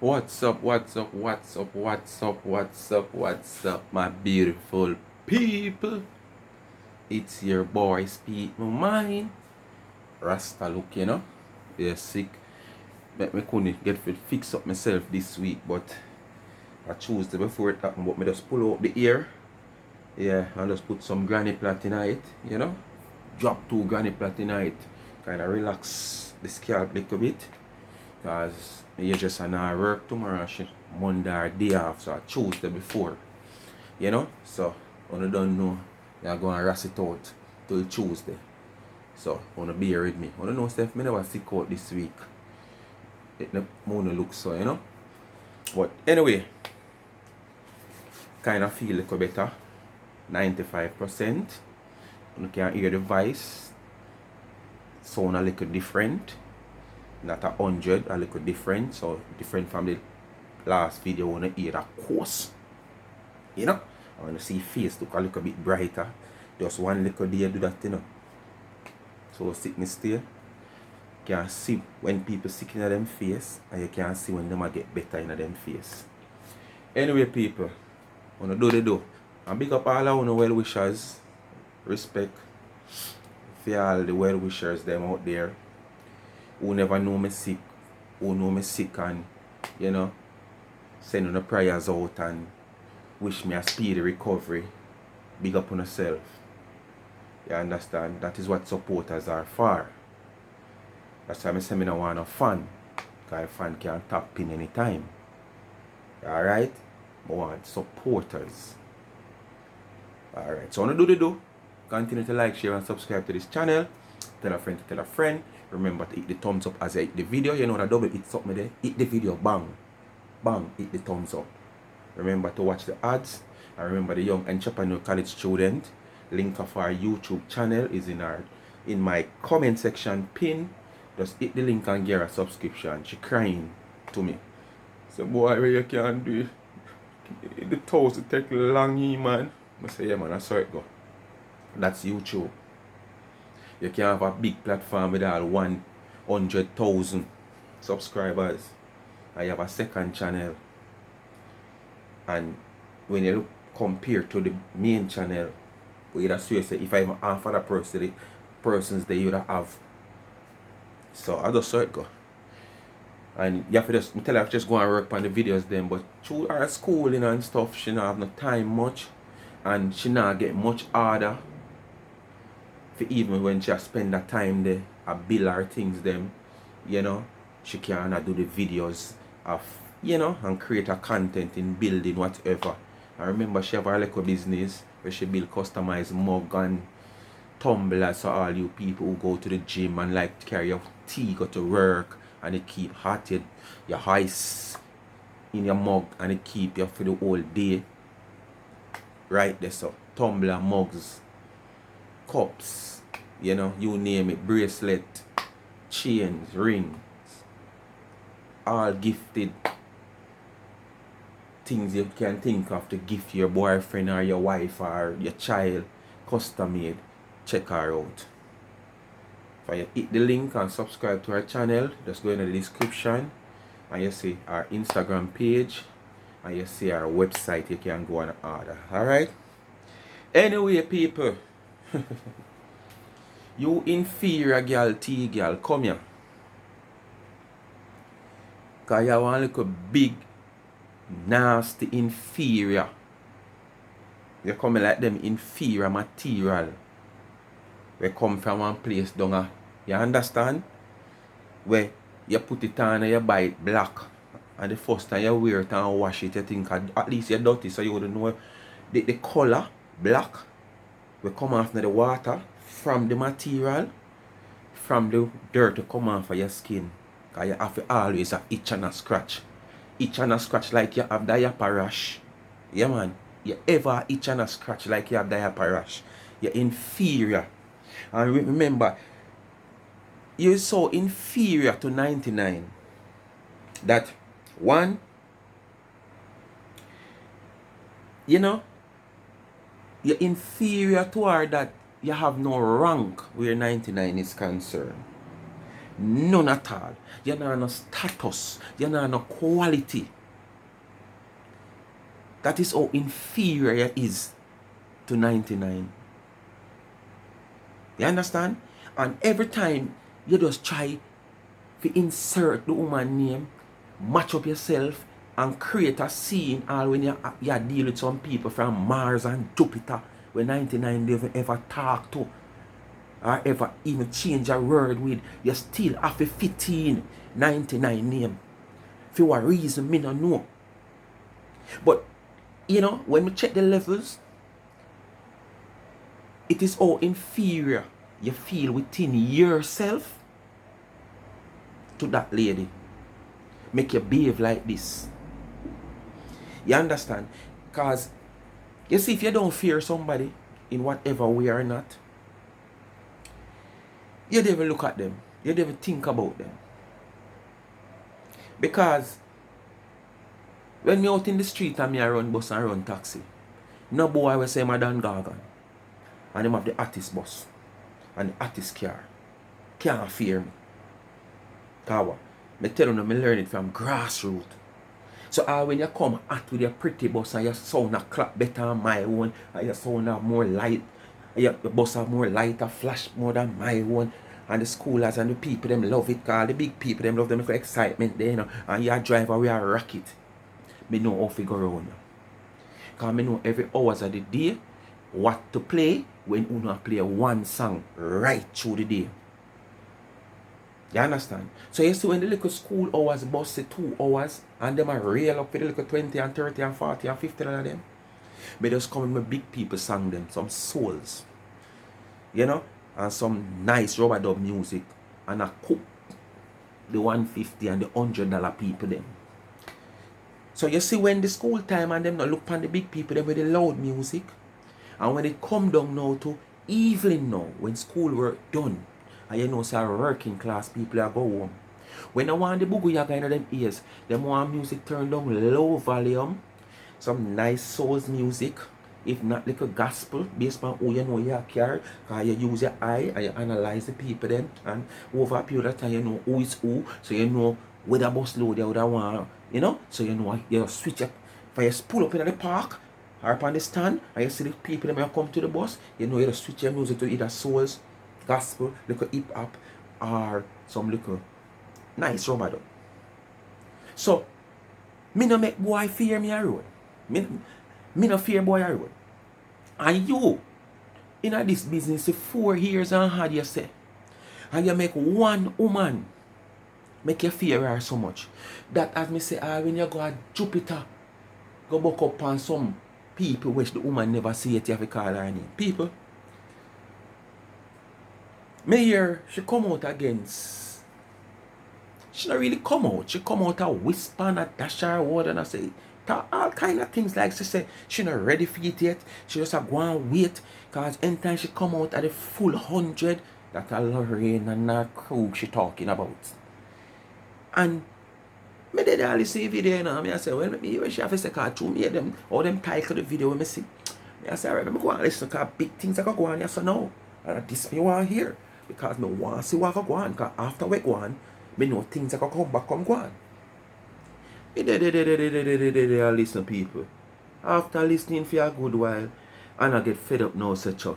What's up, my beautiful people? It's your boy, Speak My Mind. Rasta look, You're sick. Me couldn't get fit fix up myself this week, but I Tuesday before it happened, but me just pull out the ear. Yeah, and just put some granny plat in it. Drop 2 granny plat in it. Kinda relax the scalp a little bit. Because you just an work tomorrow, Monday or day off, so I Tuesday before. So when you don't know, you're going to rest it out till Tuesday. So wanna bear with me. Wanna know stuff me never sick out this week. It the moon look so. But anyway, kinda feel a little better. 95%. You can hear the voice sound a little different. Not 100, a little different. So different from the last video. Wanna hear that course. I wanna see face look a little bit brighter. Just one little day do that. So sickness stay. You can see when people sick in them face, and you can see when them get better in them face. Anyway, people, wanna do the do. And big up all our well wishers. Respect for all the well wishers them out there who never know me sick, who know me sick and send on the prayers out and wish me a speedy recovery. Big up on yourself. You understand? That is what supporters are for. That's why I say I want a fan. Because a fan can tap in anytime. Alright? I want supporters. Alright, so I want to do the do. Continue to like, share and subscribe to this channel. Tell a friend to tell a friend. Remember to hit the thumbs up as I hit the video. You know that double hit something there. Hit the video, bang. Bang, hit the thumbs up. Remember to watch the ads. And remember the young entrepreneur college student. Link of our YouTube channel is in my comment section pin. Just hit the link and get a subscription. She crying to me. So boy, what you can do? The toes take long, man. I say, yeah man, that's how it go. That's YouTube. You can have a big platform with all 100,000 subscribers. I have a second channel. And when you compare to the main channel, we just say if I'm half of the persons they would have. So I just saw it go. And you have to just go and work on the videos then. But through her schooling and stuff, she not have no time much. And she not get much harder. For even when she spend that time there, I build her things them, she can do the videos of, and create a content in building whatever. I remember she have a little business where she build customized mug and tumblers for all you people who go to the gym and like to carry your tea, go to work, and it keep hot, your ice in your mug, and it keep you for the whole day. Right there, so tumbler, mugs, cups, you name it, bracelet, chains, rings, all gifted things you can think of to gift your boyfriend or your wife or your child, custom made. Check her out. If you hit the link and subscribe to our channel, just go in the description and you see our Instagram page and you see our website. You can go and order. Alright? Anyway, people, you inferior girl, Tgal, come here. Because you want to look big, nasty, inferior. You come like them inferior material. We come from one place down. You understand? Where you put it on and you buy it black. And the first time you wear it and wash it, you think at least you're dirty, so you wouldn't know the color black will come off in the water from the material, from the dirt to come off of your skin. Because you have to always itch and a scratch. Itch and a scratch like you have diaper rash. Yeah man. You ever itch and a scratch like you have diaper rash. You're inferior. And remember, you're so inferior to 99 that one, you're inferior to her that you have no rank where 99 is concerned. None at all. You know no status. You know no quality. That is how inferior you is to 99. You understand? And every time you just try to insert the woman name, match up yourself, and create a scene all when you deal with some people from Mars and Jupiter where 99 never ever talk to or ever even change a word with, you still have a 99 name. For what reason, me not know. But, you know, when we check the levels, it is all inferior you feel within yourself to that lady. Make you behave like this. You understand? Because, you see, if you don't fear somebody in whatever way or not, you don't even look at them. You don't even think about them. Because when me out in the street and me I run bus and run taxi, no boy will say my Dan Gargan. And him have the artist bus and the artist car. Can't fear me. Because me tell you, me learn it from grassroots. So when you come at with your pretty bus and your sound a clap better than my own, and your sound have more light, and your bus have more light, a flash more than my own, and the schoolers and the people them love it, cause the big people them love them for excitement there, you know, and your driver we are rock it. Me know how to go around. Cause me know every hours of the day what to play when you play one song right through the day. You understand? So you see when the little school hours bus say 2 hours and them are rail up for the little 20 and 30 and 40 and 50 of them. Me just come with big people sang them, some souls. You know? And some nice rubber dub music. And I cook the $150 and the $100 people them. So you see when the school time and them not look on the big people them with the loud music. And when it come down now to evening now, when school work done, and you know, say working class people are go home. When I want the boogie yaga in them ears, them want music turned down low volume, some nice souls music, if not like a gospel, based on who you know you care, because you use your eye and you analyze the people then, and over a period of time you know who is who, so you know whether bus load you would want, you know, so you know you switch up, if you pull up in the park, or up on the stand, and you see the people that come to the bus, you know you switch your music to either souls, gospel, little hip hop, or some little nice rubber dub. So, me no make boy fear me a road. Me no fear boy a road. And you, in this business, 4 years and hard you say, and you make one woman make you fear her so much, that as me say, when you go at Jupiter, go buck up on some people which the woman never see it, you have to call her name. People, me hear she come out against, she not really come out, she come out a whisper and a dash her word and I say, all kind of things like she say, she not ready for it yet, she just a go and wait, cause anytime she come out at the full 100, that a Lorraine and a crew she talking about. And me did all this video, you know, I say, well, me when she have to say, cause to me them, all them title the video when me see, I say, alright, me go and listen, cause big things I go on, yes or no, and this me want hear. Because me want to see what go on. Because after we go on, me know things that come back come go on. Listen, people. After listening for a good while, and I get fed up now, such a.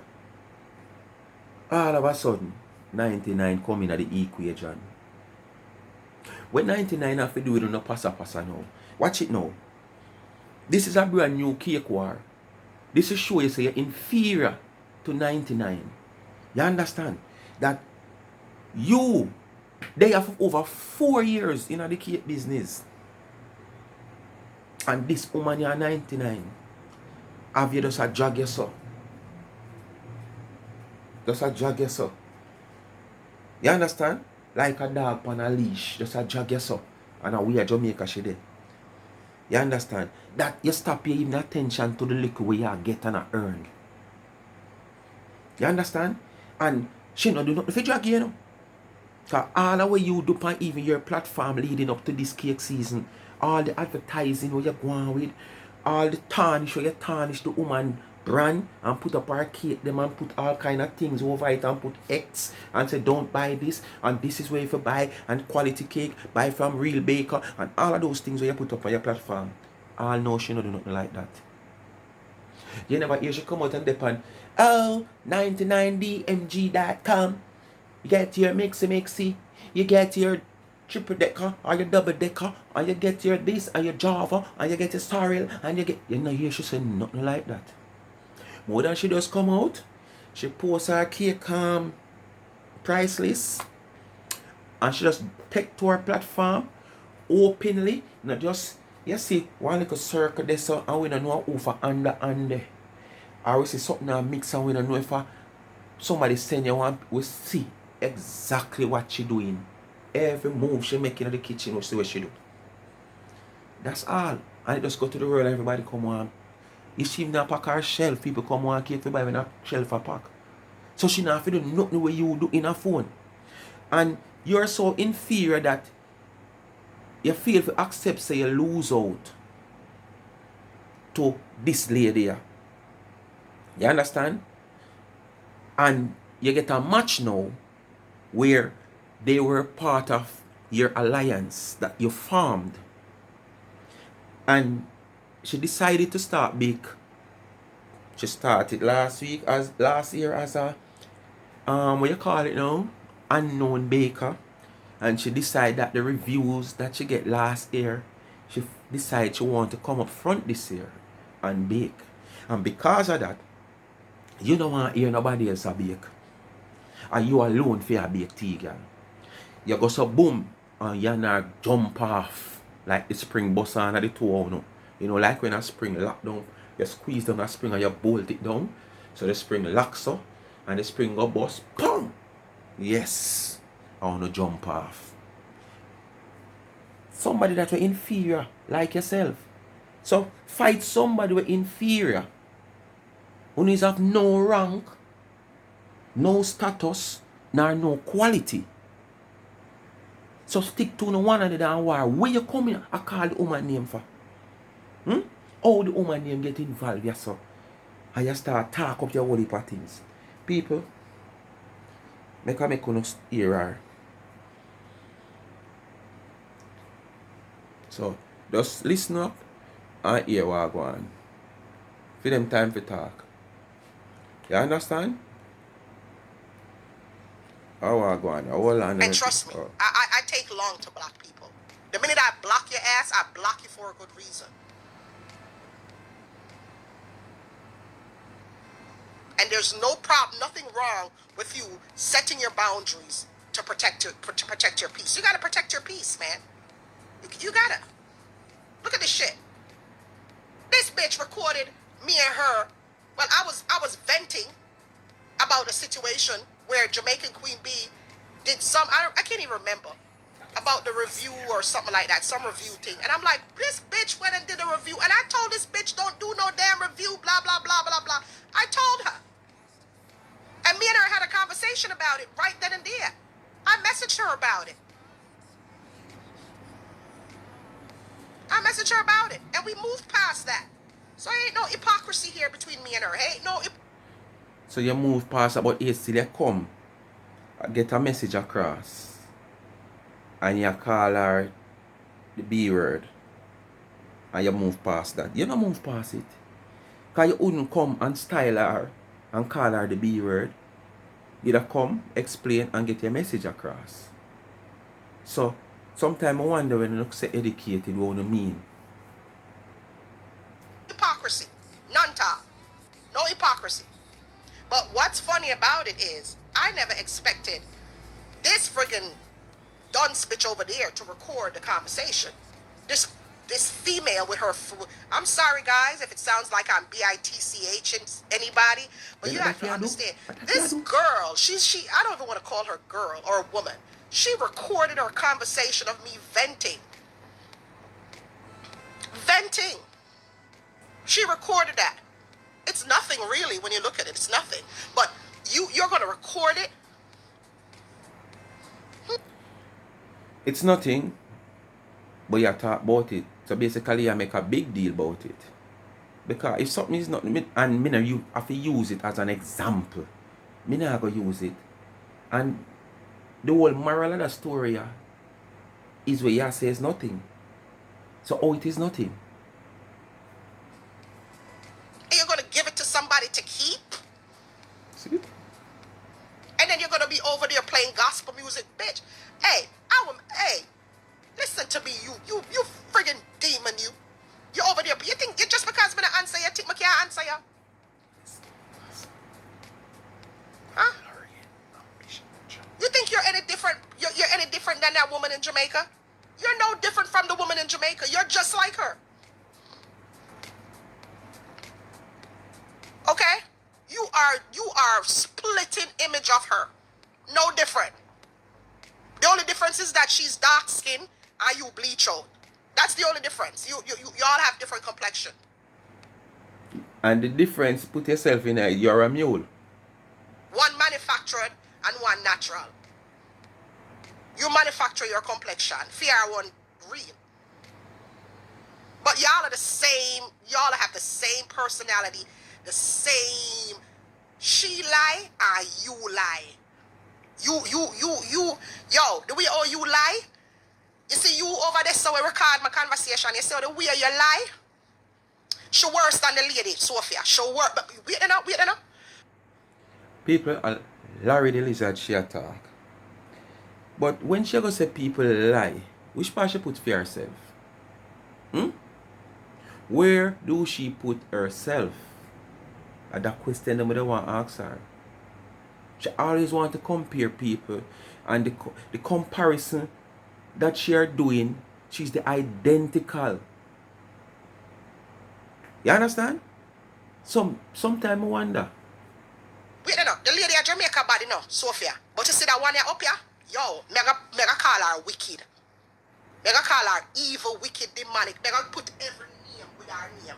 All of a sudden, 99 come in at the equation. When 99 have to do it on a passa now. Watch it now. This is a brand new cake war. This is show you say you're inferior to 99. You understand? That you, they have over 4 years in the cake business. And this woman, you're 99. Have you just a drag yourself? Just a drag yourself. You understand? Like a dog on a leash, just a drag yourself. And a weird Jamaica she did. You understand? That you stop your even attention to the little way you get and earn. You understand? And she no do nothing for drag you know. So all the way you do on even your platform leading up to this cake season, all the advertising where you're going with, all the tarnish where you tarnish the woman brand and put up our cake them and put all kind of things over it and put X and say don't buy this and this is where you buy and quality cake, buy from real baker and all of those things where you put up on your platform. All know she don't do nothing like that. You never hear she come out and depend, oh, 99dmg.com. You get your mixy, you get your triple decker or your double decker, or you get your this or your Java, or you get your Starrel, and you get, you know, hear she say nothing like that. More than she just come out, she posts her cake price list, and she just take to her platform openly, not just, you see one little circle there, so and we don't know who for under and there. Or we see something and mix and we don't know if somebody send you one, we see exactly what she doing. Every move she making in the kitchen, we see what she do. That's all. And it just go to the world, everybody come on. If she even pack her shelf, people come on cake to buy when a shelf a pack. So she not have to do nothing the way you do in a phone. And you're so inferior that you feel to accept say you lose out to this lady here. You understand? And you get a match now where they were part of your alliance that you formed. And she decided to start big. She started last year as a what you call it now? Unknown baker. And she decided that the reviews that she get last year, she decided she want to come up front this year and bake. And because of that, you don't want to hear nobody else a bake. And you alone for a bake Tgal. You go so boom, and you not jump off like the spring bus on the toe. No? You know, like when a spring lock down, you squeeze down a spring and you bolt it down. So the spring locks up and the spring go bust. Boom! Yes. I want to jump off. Somebody that were inferior, like yourself. So fight somebody who inferior. Who needs have no rank, no status, nor no quality. So stick to no one another and war. Where you come in, I call the woman name for? How the woman name get involved, yes sir? And you start talk up your whole heap of things. People, make you hear her. So just listen up and hear what I go on. For them time for talk. You understand? How I go on? Hold on. And trust me, I take long to block people. The minute I block your ass, I block you for a good reason. And there's no problem, nothing wrong with you setting your boundaries to protect your peace. You gotta protect your peace, man. You gotta. Look at this shit. This bitch recorded me and her. Well, I was venting about a situation where Jamaican Queen Bee did some, I can't even remember, about the review or something like that, some review thing. And I'm like, this bitch went and did a review. And I told this bitch, don't do no damn review, blah, blah, blah, blah, blah. I told her. And me and her had a conversation about it right then and there. I messaged her about it. And we moved past that. So ain't no hypocrisy here between me and her. Ain't no So you move past about it till you come, get a message across, and you call her the B word, and you move past that. You don't move past it. Because you wouldn't come and style her and call her the B word. You'd come, explain, and get your message across. So, sometimes I wonder when you look so educated, what you mean. Hypocrisy. None talk. No hypocrisy. But what's funny about it is, I never expected this friggin' dunce bitch over there to record the conversation. This female with her, I'm sorry guys if it sounds like I'm bitch anybody, but you have to understand, this girl, I don't even want to call her girl or a woman. She recorded her conversation of me venting. She recorded that. It's nothing really when you look at it. It's nothing. But you're going to record it. It's nothing, but you talk about it. So basically you make a big deal about it. Because if something is not, and me you have to use it as an example. Me not go use it. And the whole moral of the story is where you say it's nothing. So how it is nothing? And you're going to give it to somebody to keep? See it? And then you're going to be over there playing gospel music, bitch. Hey, hey, listen to me, you friggin' demon, you. You're over there, you think just because I'm going to answer you, think I can't answer you? Huh? You think you're any different? You're any different than that woman in Jamaica? You're no different from the woman in Jamaica. You're just like her. Okay? You are splitting image of her. No different. The only difference is that she's dark skinned and you bleach out. That's the only difference. You all have different complexion. And the difference, put yourself in it, you're a mule. One manufactured and one natural. You manufacture your complexion. Fear one real. But y'all are the same. Y'all have the same personality. The same. She lie and you lie. You. Yo, the way all you lie. You see you over there, so we record my conversation. You see the way you lie. She worse than the lady, Sophia. She worse. But wait now. People, Larry the Lizard, she attack. But when she go say people lie, which part she put for herself? Where do she put herself? And that question that I want to ask her. She always want to compare people, and the comparison that she are doing, she's the identical. You understand? Sometimes I wonder. Wait no. The lady at Jamaica body no, Sophia. But you see that one here up here? Yo, mega call her wicked. Mega call her evil, wicked, demonic. Mega put every name with her name.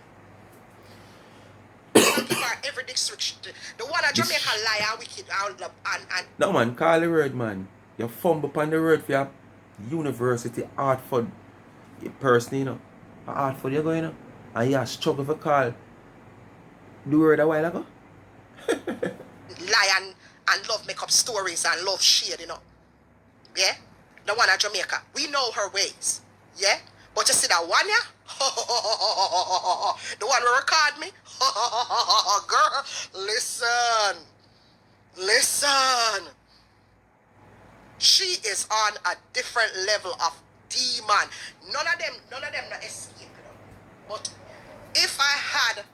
Mega give her every description. The one at Jamaica liar, wicked, and No man, call the word man. You fumble upon the word for your university Hartford person, you know. Hartford you go, you know. And you struggle for call the word a while ago. lie and love make up stories and love shade, you know. Yeah? The one at Jamaica. We know her ways. Yeah? But you see that one, yeah? The one who record me? Girl, listen. Listen. She is on a different level of demon. None of them not escape, you know. But if I had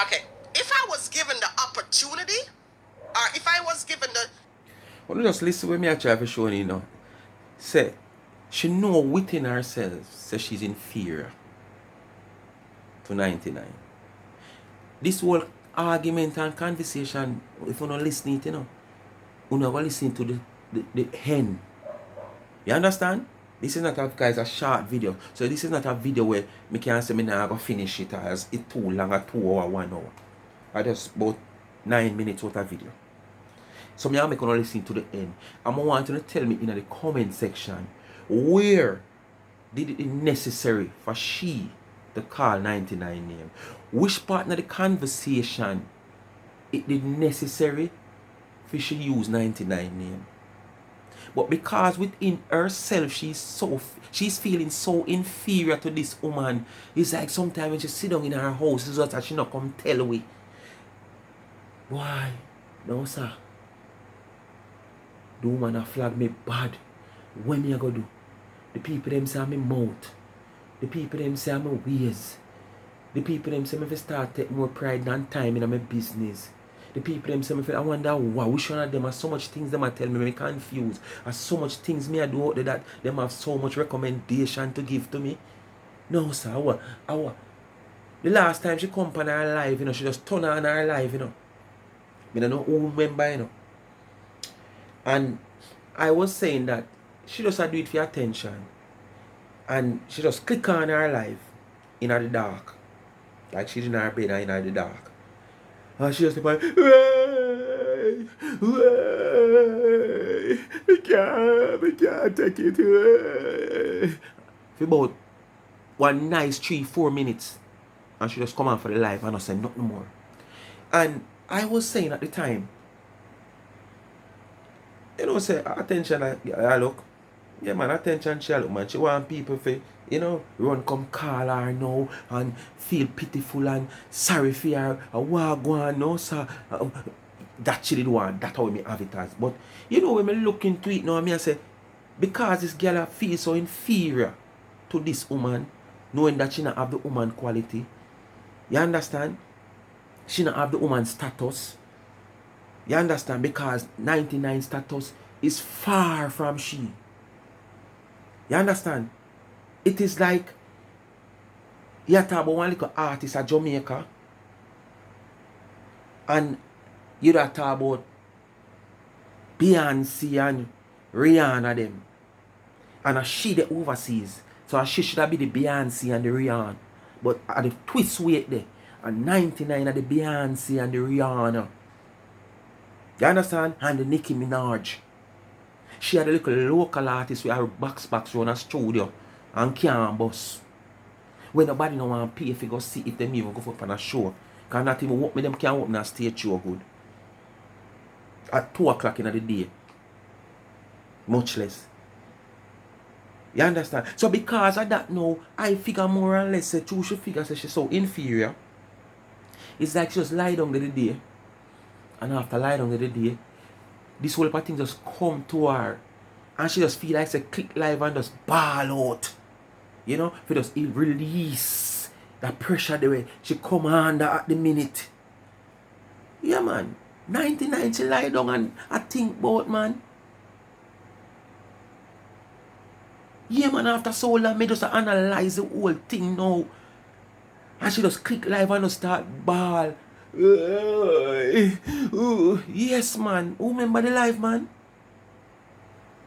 okay, if I was given the opportunity, or if I was given the... Well, just listen when me I try to show you, know. Say, she know within herself, say she's inferior to 99. This whole argument and conversation, if you're not listening, you know, you're not listening to the hen. You understand? This is not a short video. So this is not a video where me can say me now go finish it as it's too long, a 2 hour, 1 hour. I just about 9 minutes worth of video. So me make you listen to the end. I'm want you to tell me in the comment section where did it necessary for she to call 99 name. Which part of the conversation it did necessary for she use 99 name. But because within herself she's feeling so inferior to this woman. It's like sometimes when she sit down in her house, it's just that she not come tell we. Why? No sir. The woman a flag me bad. What me a go do? The people them say I'm my mouth. The people them say I'm my ways. The people them say me start take more pride than time in my business. The people them say me I wonder why which one of them have so much things them a tell me confused. There's so much things me I do out there that them have so much recommendation to give to me. No sir, our the last time she come on her live, you know, she just turn on her live, you know. I don't know who remember, you know. And I was saying that she just do it for attention. And she just click on her live in the dark. Like she's in her bed and in the dark. And she just like, way, we can't take it away. For about one nice 3-4 minutes and she just come on for the live and not say nothing more. And I was saying at the time, you know, say attention, I look. Yeah man, attention she look man. She want people to, you know, run come call her now and feel pitiful and sorry for her. What go on no sir. That she did want, that's how me have it as. But you know when me look into it now, I say, because this girl feels so inferior to this woman, knowing that she not have the woman quality. You understand? She not have the woman status. You understand? Because 99 status is far from she. You understand? It is like you talk about one little artist at Jamaica and you talk about Beyonce and Rihanna them. And she the overseas. So she should have be the Beyonce and the Rihanna. But at the twist weight there, and 99 are the Beyonce and the Rihanna. You understand? And the Nicki Minaj. She had a little local artist with her box run a studio and can't bus. When nobody no want to pay if you go see if them even go for on a show. Because not even walk me them can't open a stage show good. At 2 o'clock in the day. Much less. You understand? So because of that now, I figure more or less that she figure she's so inferior. It's like she just lie down the day. And after lie down the day, this whole thing just come to her. And she just feel like she click live and just ball out. You know? For just release that pressure the way she come under at the minute. Yeah man. 99 she lie down and I think about man. Yeah man, after so long, me just analyze the whole thing now. And she just click live and just start ball. Yes man, who remember the live man?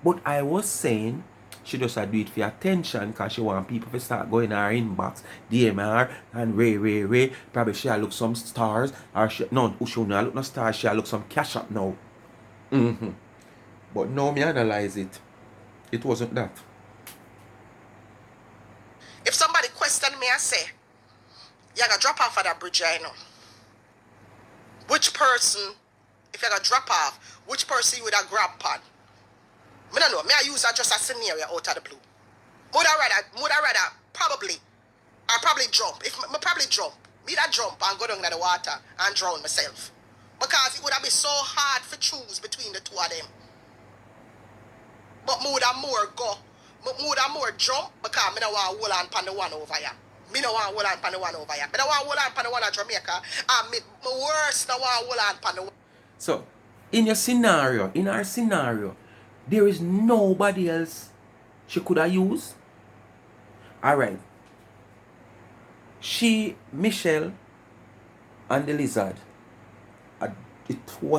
But I was saying, she just do it for attention because she want people to start going in her inbox, DM her and Ray. Probably she'll look some stars. Or she not look no stars, she'll look some cash up now. But now me analyze it. It wasn't that. If somebody question me, I say, you gotta drop off of that bridge, I know. Which person, if you gotta drop off, which person you would have grab pod? Me don't know. Me I use that just a scenario out of the blue. Would I rather probably jump. If me probably jump. Me that jump and go down in the water and drown myself. Because it would have been so hard to choose between the two of them. But me would have more go. Me would have more jump because me don't want to hold on pan the one over here. Me don't want to hold on pan the one over here. Me don't want to hold on pan the one at Jamaica. And me worse don't want to hold on pan the one. So, in our scenario, there is nobody else she could have used. Alright. She, Michelle, and the lizard.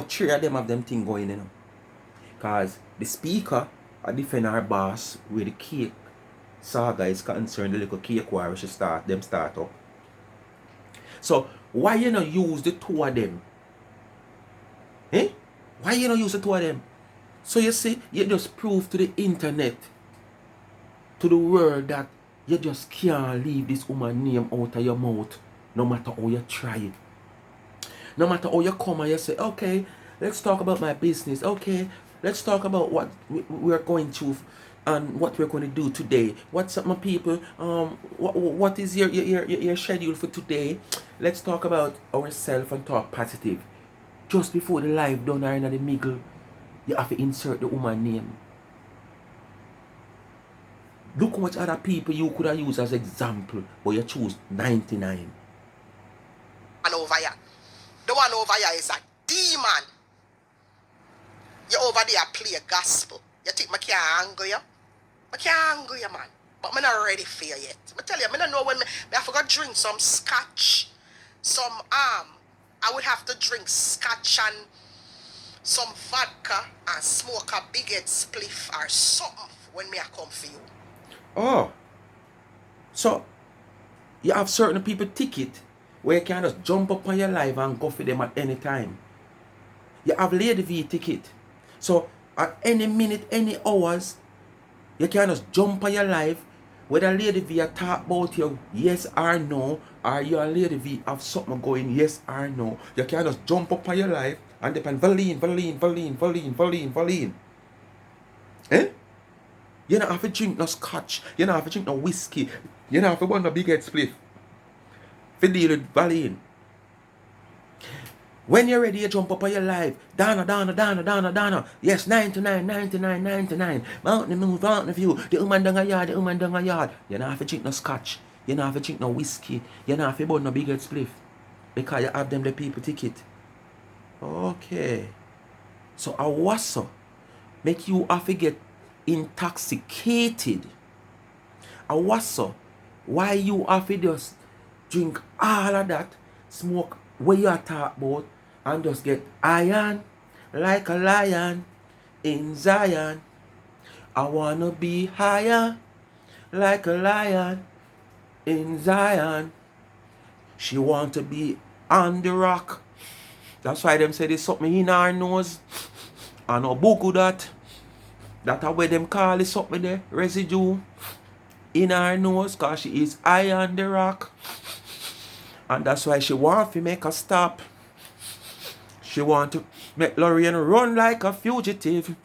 Three of them have them thing going, you know. Because the speaker defend our boss with the cake saga is concerned, the little cake war she start up. So why you not use the two of them? Why you not use the two of them? So you see, you just prove to the internet, to the world that you just can't leave this woman's name out of your mouth, no matter how you try. No matter how you come and you say, okay, let's talk about my business. Okay, let's talk about what we're going to and what we're going to do today. What's up, my people? What is your schedule for today? Let's talk about ourselves and talk positive. Just before the live done or in the middle, you have to insert the woman's name. Look how much other people you could have used as example, but you choose 99. And over here. The one over here is a demon. You over there play gospel. You think I can't angle you? I can't angle you, man. But I'm not ready for you yet. I tell you, I don't know when I forgot to drink some scotch. I would have to drink scotch and some vodka and smoke a big head spliff or something when me I come for you. Oh. So, you have certain people ticket where you can just jump up on your live and go for them at any time. You have Lady V ticket. So, at any minute, any hours, you can just jump on your live Whether Lady V talk about you, yes or no, or you and Lady V have something going, yes or no. You can just jump up on your life and depend Valine. Eh? You don't have to drink no scotch. You don't have to drink no whiskey. You don't have to burn no big head spliff. For deal with Valine. When you're ready, you jump up on your life. Donna. Yes, 99. Mountain move, mountain view. The woman down a yard. You don't have to drink no scotch. You don't have to drink no whiskey. You don't have to burn no big head spliff. Because you have them the people ticket. Okay. So a wasso make you have to get intoxicated. A wasso, why you have to just drink all of that, smoke where you are talk about, and just get iron like a lion in Zion. I wanna be higher like a lion in Zion. She want to be on the rock. That's why them say there's something in her nose. And no buku that. That's why them call it something there, residue in her nose, cause she is high on the rock. And that's why she want to make her stop. She want to make Lorraine run like a fugitive.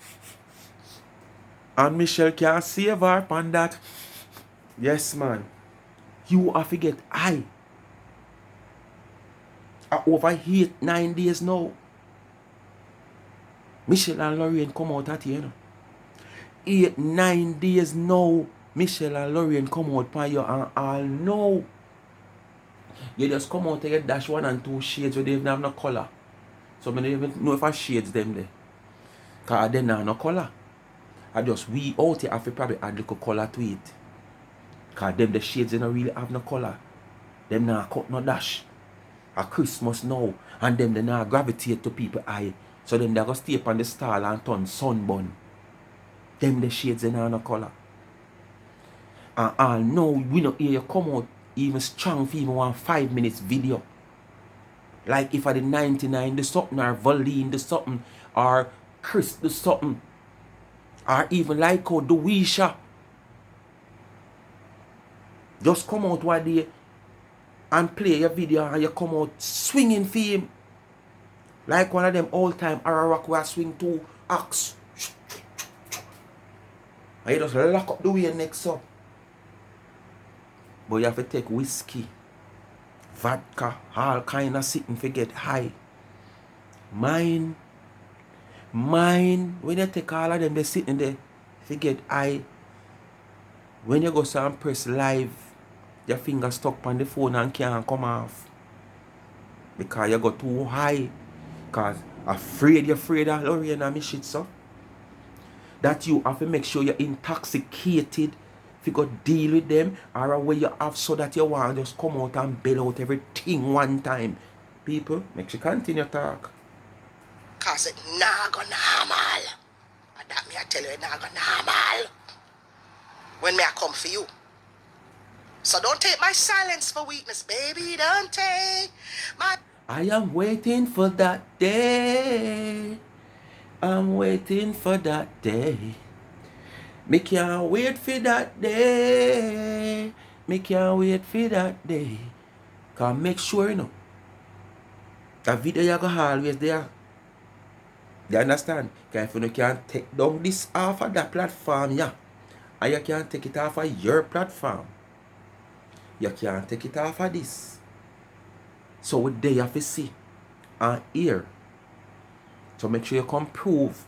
And Michelle can't save her upon that. Yes, man. You have to get high. Over 8-9 days now. Michelle and Lorraine come out at you, 8-9 days now. Michelle and Lorraine come out by you and all know. You just come out and get dash 1 and 2 shades where they don't have no color. So I don't even know if I shades them there. Because they don't have no color. I just we out here have to probably add little color to it. Because them the shades they don't really have no color. Them not cut no dash. A Christmas now. And them they not gravitate to people eye. So them they go stay up on the stall and turn sunburn. Them the shades they not have no color. And now we not hear you come out even strong for even 5 minutes video. Like if I the 99 the something or Valine the something or Chris the something or even like how the Wisha. Just come out one day and play your video and you come out swinging for him. Like one of them old time Ararak where I swing 2 axe. And you just lock up the way next up. But you have to take whiskey, vodka, all kind of sitting to get high. Mine, when you take all of them, they sitting there to get high. When you go and press live, your finger stuck on the phone and can't come off. Because you got too high. Because you're afraid of Lorraine and me shit, so. That you have to make sure you're intoxicated. If you go deal with them, or a way you have so that you want to just come out and bail out everything one time. People, make sure you continue talk. Cause it not go normal. And that me I tell you it not go normal. When me I come for you. So don't take my silence for weakness, baby. Don't take my... I am waiting for that day. I'm waiting for that day. Me can't wait for that day. Me can't wait for that day. Cause make sure you know. That video you go always there. You understand? Cause if you can't take down this off of that platform, yeah. And you can't take it off of your platform. You can't take it off of this. So with there you have to see and hear. So make sure you come prove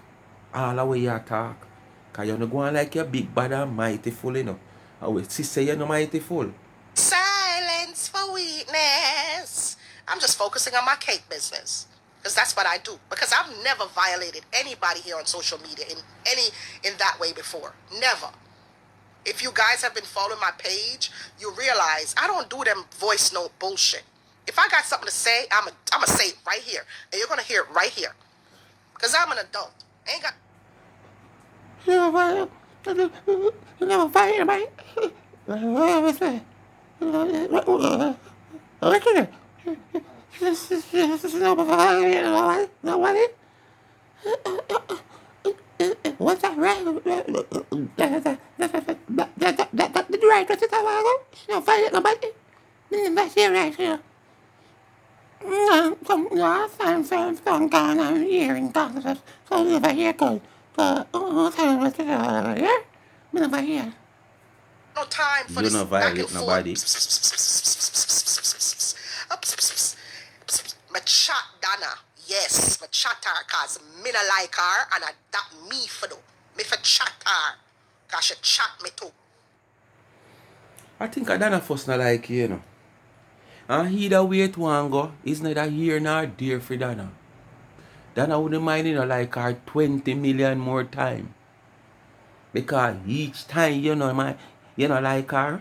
all the way you talk. Because you're not going like you're big, bad and mighty full, you know. And we say you're not mighty full. Silence for weakness. I'm just focusing on my cake business. Because that's what I do. Because I've never violated anybody here on social media in that way before. Never. If you guys have been following my page, you realize I don't do them voice note bullshit. If I got something to say, I'm going to say it right here. And you're going to hear it right here. Because I'm an adult. I ain't got... You never fight anybody. Nobody. What's that? The right with it, she don't violate nobody. Never say right here. Some last time some kind of hearing doctors, so never hear good. So, yeah? Me never hear. No time for You this not back and violate forth. nobody. Me chat Dana. Yes, me chat her cause me no like her and that me for do. Me for chat her. Cause she chat me too. I think I done first not like you, you know. And either way it want go, it's neither here nor there for Dana. Dana wouldn't mind, you know, like her 20 million more time. Because each time, you know, like her,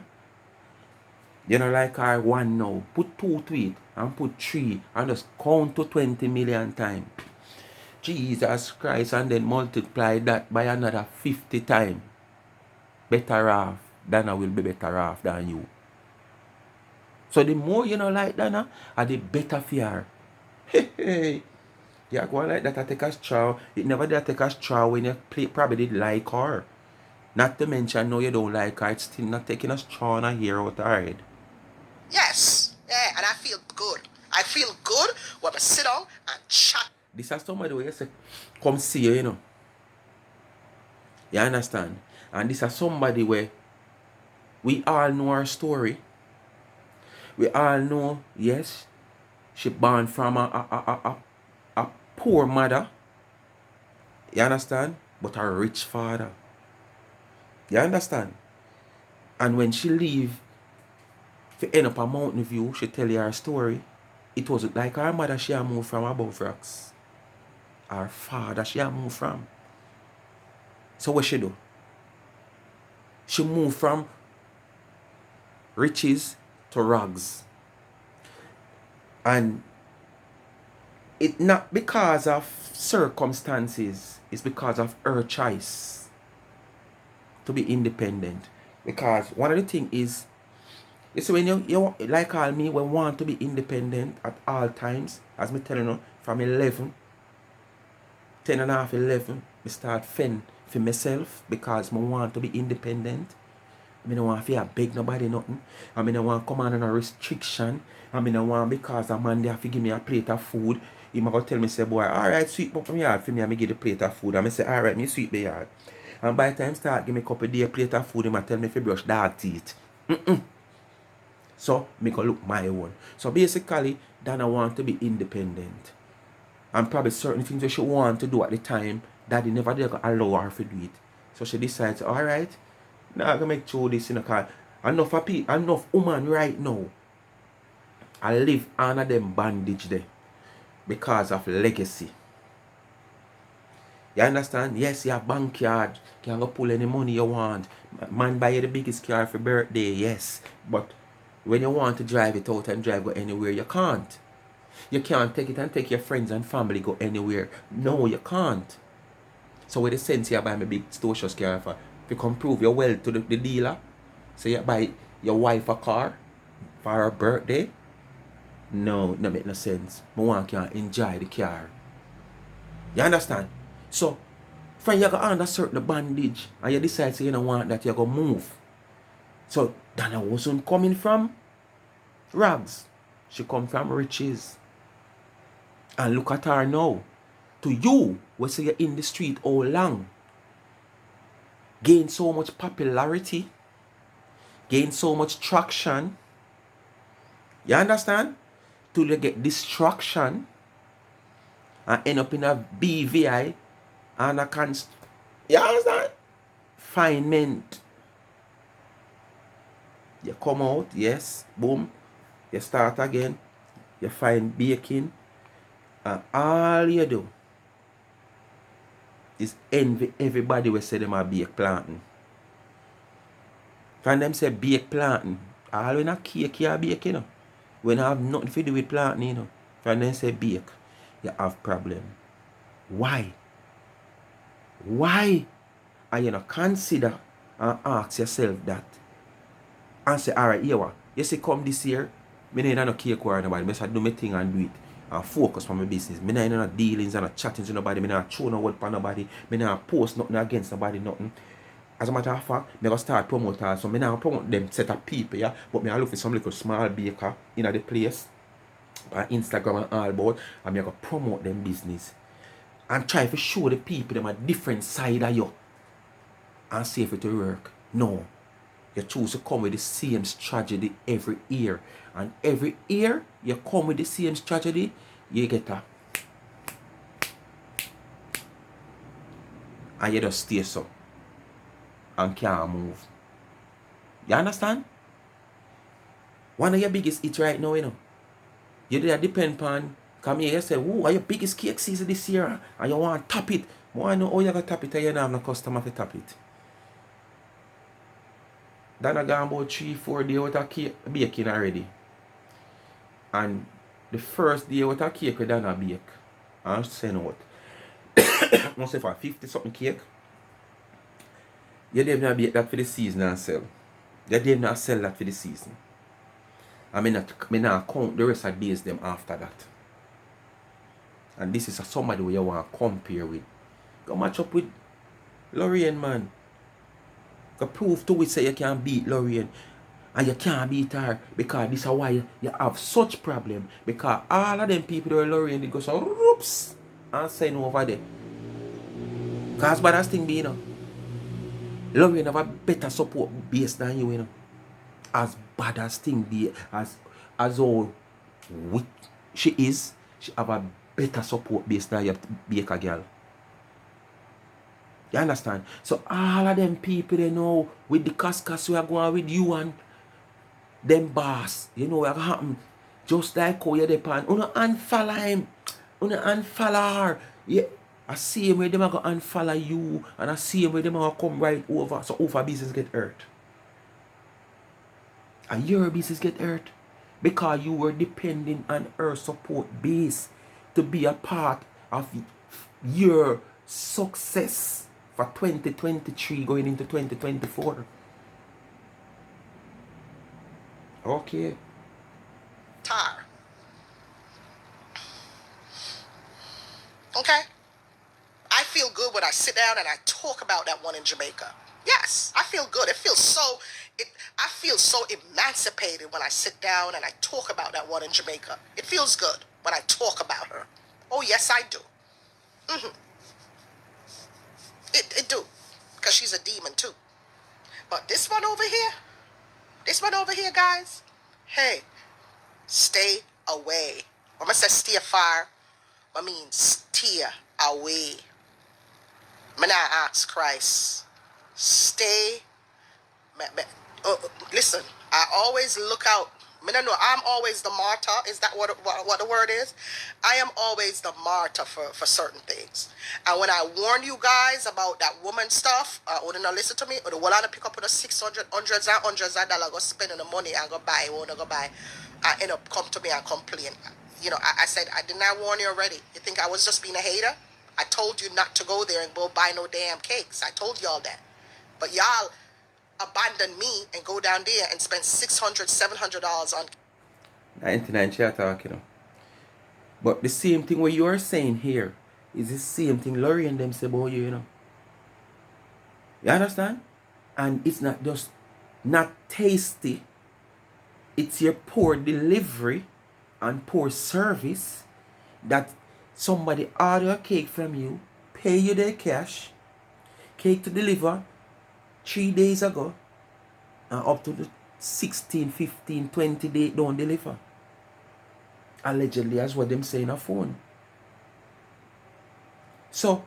you know, like her one now. Put 2 to it and put 3 and just count to 20 million time. Jesus Christ, and then multiply that by another 50 times. Better off. Dana will be better off than you. So the more you know like Dana, the better for her. Hey, yeah, go on like that. I take a straw. It never did take a straw when you play, probably did like her. Not to mention, no, you don't like her. It's still not taking a straw and a hair out of her head. Yes. Yeah, and I feel good. I feel good when I sit down and chat. This is somebody where you say, come see you, you know. You understand? And this is somebody where we all know her story. We all know, yes, she born from a poor mother. You understand? But a rich father. You understand? And when she leave, if end up a Mountain View, she tell you her story. It was like her mother she had moved from above rocks. Her father she had moved from. So what she do? She moved from riches to rags. And it not because of circumstances, it's because of her choice to be independent. Because one of the things is, you see, when you like all me, we want to be independent at all times. As me telling you, from 11, 10 and a half, 11, I start fend for myself because I want to be independent. I don't want to beg nobody nothing. I don't want to come on a restriction. I don't want because a man there to give me a plate of food. He might go tell me, say, boy, alright, sweep up my yard for me and me give the plate of food. And I say, alright, me sweep the yard. And by the time start give me a couple of days plate of food, he might tell me if you brush dog teeth. So, me go look my own. So basically, Dana want to be independent. And probably certain things that she want to do at the time, Daddy never did allow her to do it. So she decides, alright, now I'm going to make sure this in a car. Enough woman right now, I live under them bandage there because of legacy. You understand? Yes, you have backyard. You can go pull any money you want. Man buy you the biggest car for birthday, yes. But when you want to drive it out and drive go anywhere, you can't. You can't take it and take your friends and family go anywhere. No, you can't. So with the sense you buy me big stocious car for, if you come prove your wealth to the dealer, so you buy your wife a car for her birthday. No, that make no sense. I want you to enjoy the car. You understand? So, friend, you go under certain bandage and you decide you don't want that, you go move. So, Dana wasn't coming from rags. She come from riches. And look at her now. To you, we say you're in the street all long. Gain so much popularity. Gain so much traction. You understand? Till you get distraction. And end up in a BVI. And a you understand? Finement. You come out, yes, boom. You start again. You find baking. And all you do is envy everybody will say them are bake planting. When them say bake planting, all when a cake you are baking, you know. When I have nothing to do with planting, you know. When them say bake, you have problem. Why? Why are you not consider and ask yourself that? And say, alright, here what? You see come this year, me no cake or nobody. I say do my thing and do it. And focus on my business. Me not no dealings and no chattings with nobody. Me not throw no word for nobody. Me not post nothing against nobody, nothing. As a matter of fact, me go start promote also. Me now promote them set of people, yeah. But me I look for some little small baker in the place on Instagram and all about, and me I go promote them business. And try to show the people them a different side of you. And see if it will work. No. You choose to come with the same strategy every year. And every year you come with the same strategy, you get a. And you just stay so. And can't move. You understand? One of your biggest hits right now, you know. You depend upon, come here, you say, who are your biggest cake season this year? And you want to tap it. I want to know how you going to tap it and you don't have no customer to tap it. Then I got about 3-4 days with a cake baking already. And the first day with a cake we done a bake. And send out. Must say for 50 something cake. You didn't even bake that for the season and sell. You didn't even sell that for the season. I mean not count the rest of the days them after that. And this is somebody who you want to compare with. Go match up with Lorraine, man. Go prove to it say you can beat Lorraine. And you can't beat her because this is why you have such problem. Because all of them people that are Lorraine, they go so whoops and send over there. Because bad as thing be, you know. Lorraine have a better support base than you, you know. As bad as thing be, as all weak she is, she have a better support base than your baker girl. You understand? So all of them people they know with the cascas we are going with you and them boss, you know what happen. Just like how you depend. Una unfollow him. Una unfollow her. Yeah. I see him where them are going to unfollow you. And I see him where them are going to come right over. So over business get hurt. And your business get hurt. Because you were depending on her support base to be a part of your success for 2023 going into 2024. Okay. Tar. Okay? I feel good when I sit down and I talk about that one in Jamaica. Yes, I feel good. I feel so emancipated when I sit down and I talk about that one in Jamaica. It feels good when I talk about her. Oh, yes, I do. It do. Because she's a demon, too. But this one over here, guys, hey, stay away. When I say steer far, I mean steer away. I ask Christ, stay. Listen, I always look out. I'm always the martyr. Is that what the word is? I am always the martyr for certain things. And when I warn you guys about that woman stuff, wouldn't listen to me, or the one I pick up with a 600, hundreds of dollars, go spending the money and go buy, won't go buy, I end up come to me and complain. You know, I said, I did not warn you already. You think I was just being a hater? I told you not to go there and go buy no damn cakes. I told y'all that. But y'all abandon me and go down there and spend $600, $700 on 99 she talk, you know. But the same thing what you are saying here is the same thing Laurie and them say about you, you know. You understand? And it's not just not tasty. It's your poor delivery and poor service that somebody order a cake from you, pay you their cash, cake to deliver 3 days ago, and up to the 16, 15, 20 days don't deliver. Allegedly, as what them say in a phone. So,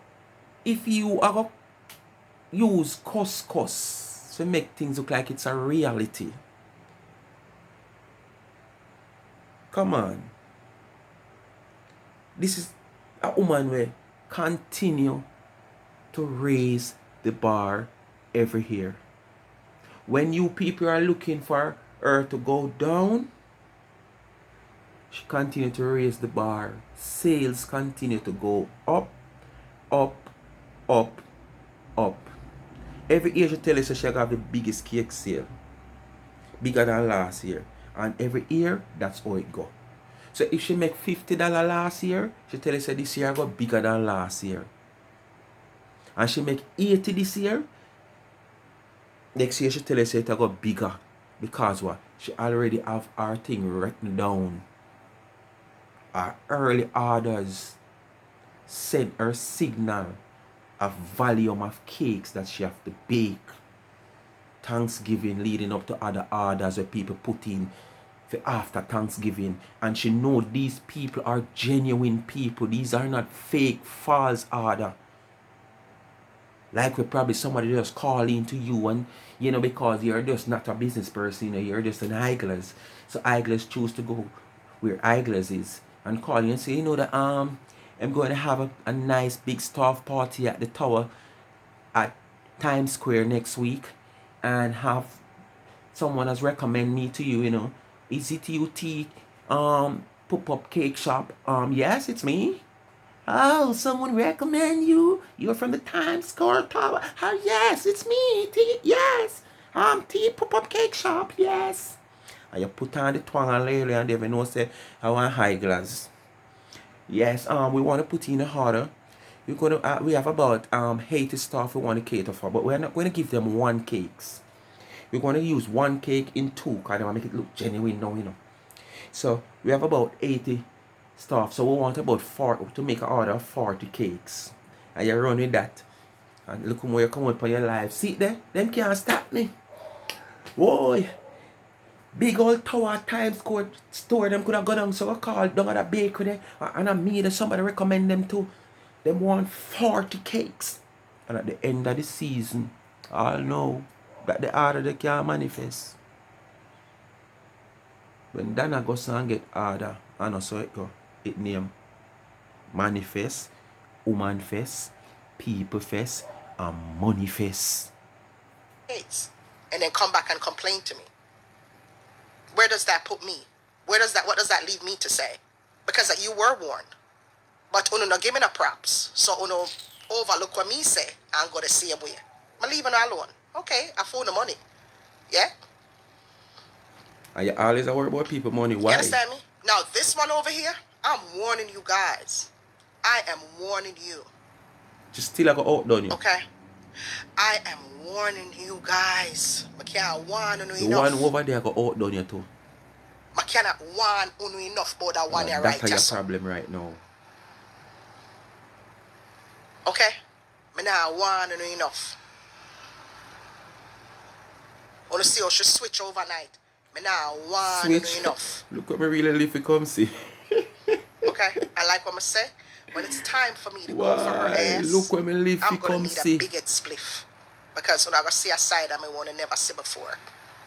if you are going to use cuss to make things look like it's a reality, come on. This is a woman who continue to raise the bar every year. When you people are looking for her to go down, she continue to raise the bar. Sales continue to go up, up, up, up. Every year she tell us she have the biggest cake sale. Bigger than last year. And every year, that's how it go. So if she make $50 last year, she tell us that this year go bigger than last year. And she make 80 this year, Next year she tell us it go bigger. Because what? She already have our thing written down. Our early orders sent her signal of volume of cakes that she have to bake. Thanksgiving leading up to other orders where people put in for after Thanksgiving. And she know these people are genuine people. These are not fake, false order. Like we probably somebody just call into you and because you're just not a business person, you're just an idlers. So idlers choose to go where idlers is and call you and say, that I'm going to have a nice big staff party at the tower at Times Square next week and have someone has recommend me to you, Is it UT pop-up cake shop? Yes, it's me. Oh, someone recommend you? You're from the Times Square Tower. Oh, yes, it's me. Yes. Tea pop-up cake shop. Yes. And you put on the twang and lately and they know say, I want high glass. Yes, we want to put in a order. We have about 80 staff we want to cater for, but we're not going to give them one cakes. We're going to use one cake in two because I want to make it look genuine now, So we have about 80 staff, so we want about 40 to make an order of 40 cakes. And you run with that. And look how you come out for your life. See there? Them can't stop me. Boy. Big old tower Times Square store, them could have gone down, so I called down at a bakery there, and I made and somebody recommend them to. Them want 40 cakes. And at the end of the season, I'll know that the order they can't manifest. When Dana goes and get order, I know so it go. It name Manifest, Woman Fest, People Fest, and Money Fest. And then come back and complain to me. Where does that put me? What does that leave me to say? Because you were warned. But uno no give me no props. So uno overlook what me say and go the same way. I'm leaving her alone. Okay, I found the money. Yeah? And you always worry about people money. Why? You understand me? Now this one over here, I'm warning you guys. I am warning you. Just still like outdone you. Okay? I am warning you guys. I can't warn you enough. The one over there go outdone you too. I cannot warn you enough about that one here right. That's your problem right now. Okay? I now warn you enough. I want to see how she switch overnight. I now warn you enough. Look what me really live to come see. Okay? I like what I say. When it's time for me to go for her ass, look what me live I'm to going come to see. need a big head spliff. Because when I go see a side I want to never see before.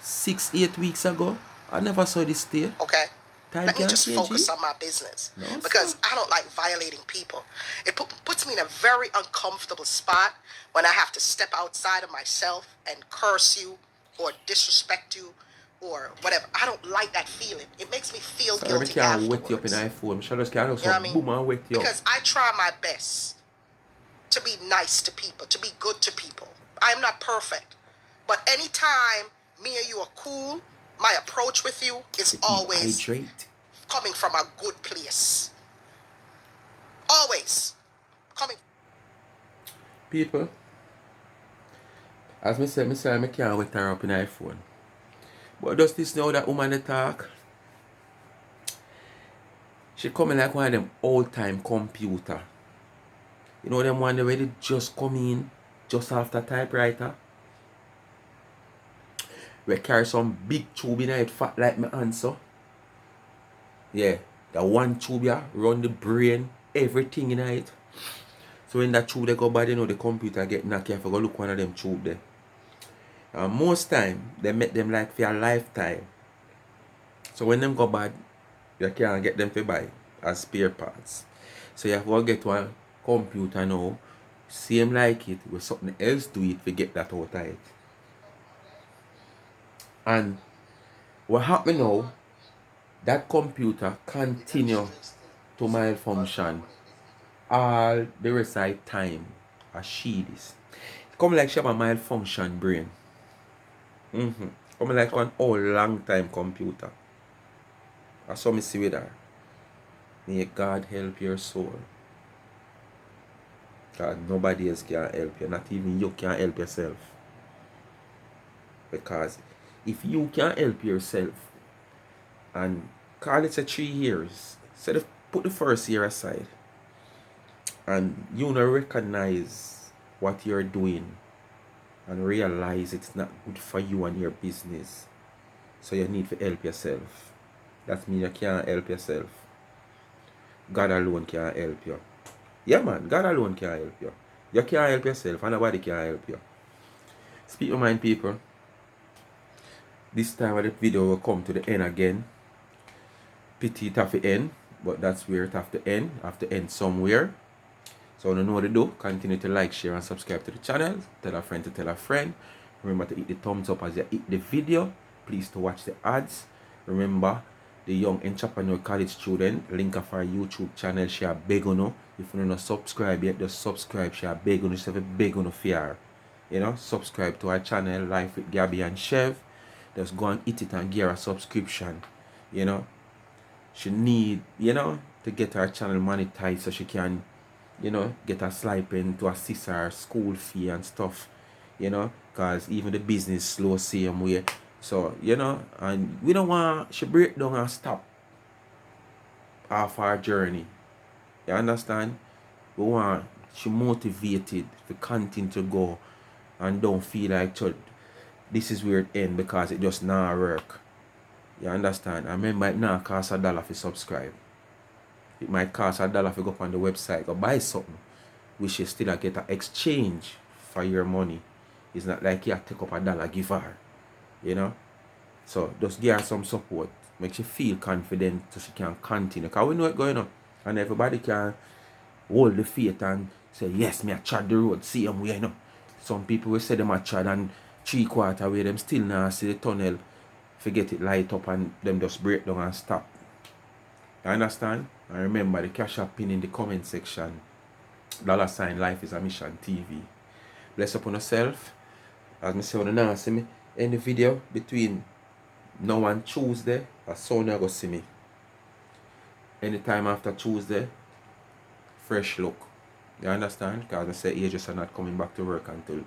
6-8 weeks ago, I never saw this day. Okay? Time Let me just change focus it. on my business. No, because I don't like violating people. It puts me in a very uncomfortable spot when I have to step outside of myself and curse you or disrespect you or whatever. I don't like that feeling. It makes me feel guilty I can't afterwards. wet you up in iPhone. I just can't You know what I mean? boom and wet you up. Because I try my best to be nice to people, to be good to people. I am not perfect. But anytime me and you are cool, my approach with you is always coming from a good place. Always coming. People, as me say, I can't wet her up in iPhone. But does this know that woman they talk? She coming like one of them old time computer. You know them one where they just come in just after typewriter? We carry some big tube in it fat like my answer. Yeah, that one tube here run the brain, everything in it. So when that tube they go bad, the computer get knocked. You have to go look one of them tube there. And most time they make them like for a lifetime. So when them go bad, you can't get them to buy as spare parts. So you have to get one computer now, same like it, with something else do it to get that out of it. And what happened now, that computer continue to malfunction all the rest of the time as she is. Come like she have a malfunction brain. Come like one old long time computer. That's how I see with her. May God help your soul. God, nobody else can help you. Not even you can help yourself. Because if you can't help yourself, and call it a 3 years, put the first year aside, and you don't recognize what you're doing and realize it's not good for you and your business, so you need to help yourself. That means you can't help yourself. God alone can help you. Yeah, man, God alone can help you. You can't help yourself, and nobody can help you. Speak your mind, people. This time of the video will come to the end again. Pity it have to end, but that's where it have to end. Have to end somewhere. So I don't know what to do. Continue to like, share, and subscribe to the channel. Tell a friend to tell a friend. Remember to hit the thumbs up as you hit the video. Please to watch the ads. Remember, the young entrepreneur college student, link of our YouTube channel, she a beg on you. If you don't subscribe yet, just subscribe. She a beg on you. She have a beg on you fear. You know, subscribe to our channel, Life with Gabby and Chev. Just go and hit it and give her a subscription. You know, she need, you know, to get her channel monetized so she can, you know, get a stipend to assist her school fee and stuff, you know, because even the business slow same way. So, you know, and we don't want she break down and stop half our journey. You understand? We want she motivated to continue to go and don't feel like this is where it ends because it just not work. You understand? I remember it now cost $1 to subscribe. It might cost $1 to go up on the website or buy something, which you still get an exchange for your money. It's not like you have to take up $1 give her. You know? So just give her some support. Make she feel confident so she can continue. Because we know what's going on. And everybody can hold the faith and say, yes, me I trod the road, same way, you know. Some people will say them I trod and 3/4 way, them still now see the tunnel, forget it light up and them just break down and stop. You understand? And remember the cash app pin in the comment section. $ Life is a Mission TV. Bless upon yourself. As me say on the now see me in the video between now and Tuesday, as soon as you go see me. Anytime after Tuesday, fresh look. You understand? Because I say agents are not coming back to work until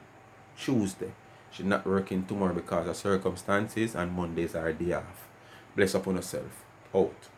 Tuesday. She's not working tomorrow because of circumstances, and Mondays are a day off. Bless upon yourself. Out.